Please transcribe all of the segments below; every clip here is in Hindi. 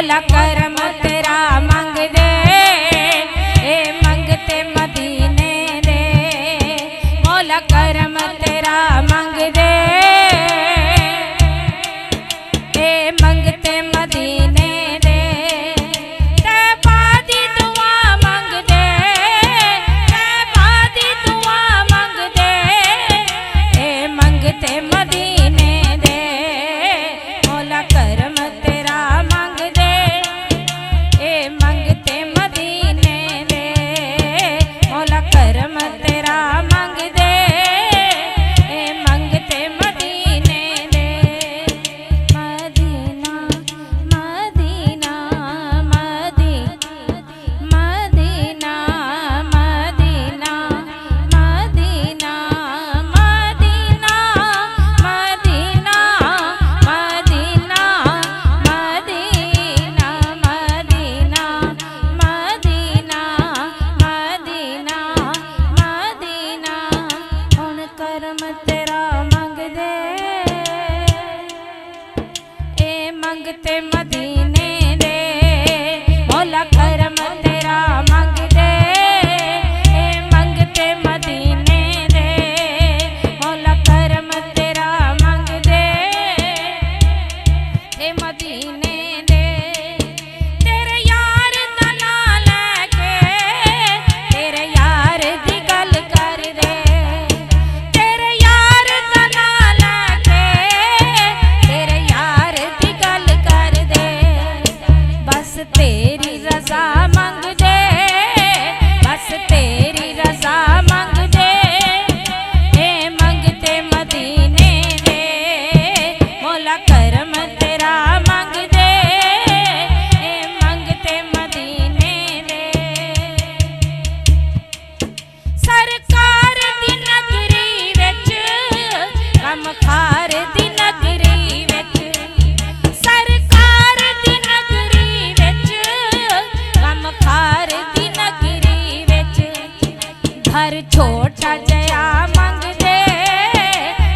मौला करम तेरा मंग दे, ए मंगते मदीने दे, मौला करम तेरा मंग दे, ए मंगते मदीने दे, तैबा दी दुआ मंग दे, तैबा दी दुआ मंग दे, ए मंगते मदीने दे, मौला करम तेरा मंग दे, ए मंगते मदीने दे, मौला करम तेरा मंग दे, ए मंगते मदीने दे। मदीना मदीना मदीना मदीना मदीना मदीना मदीना मदीना मदीना मदीना मदीना मदीना मदीना हुण करम तेरा मंग दे, ए मंगते मदीने दे, मौला करम तेरा मंग दे, ए मंगते मदीने दे, मौला करम तेरा मंग दे, ए मदीने दे। तेरे यार दा नां लैके तेरे यार दी गल कर दे, तेरे यार दा नां लैके तेरे यार दी गल कर दे, बस तेरी रज़ा मंग दे, बस तेरी रज़ा मंग दे, ए मंगते मदीने दे, मौला करम तेरा मंग दे, ए मंगते मदीने दे। सरकार दी नगरी विच गमखार दी नगरी विच, सरकार दी नगरी विच गमखार दी नगरी विच, घर छोटा जया मंग दे,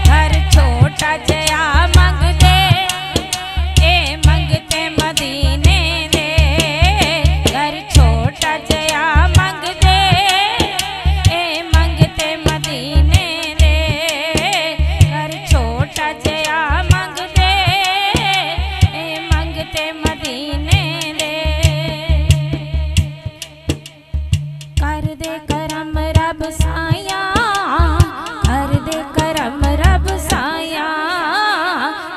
घर छोटा जया मंग दे, ए मंगते मदीने दे, घर छोटा जया मंग दे, ए मंगते मदीने दे, घर छोटा जया मंग दे, ए मंगते मदीने दे। कर दे करम रब साया, कर दे करम रब साया,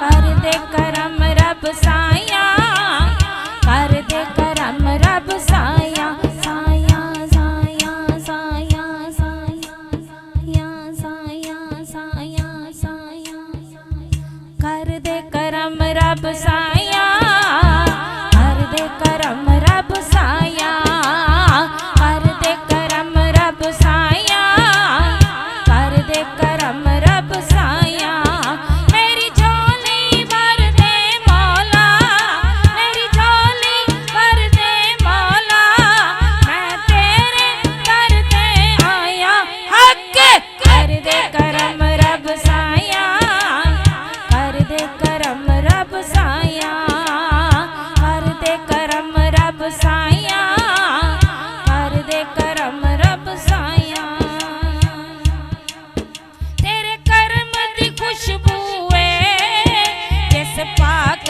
कर दे करम रब साया, कर दे करम रब साया, साया साया साया साया साया साया साया, कर दे करम रब साया, कर दे करम रब साया, कर दे करम रब साया, कर दे करम रब साया, मेरी झोली भर दे मौला, मेरी झोली भर दे मौला, मैं तेरे दर ते आया, हक कर दे करम रब साया, कर दे करम रब साया, कर दे करम रब साया, कर दे करम रब साया। तेरे करम दी खुशबू है जिस पाक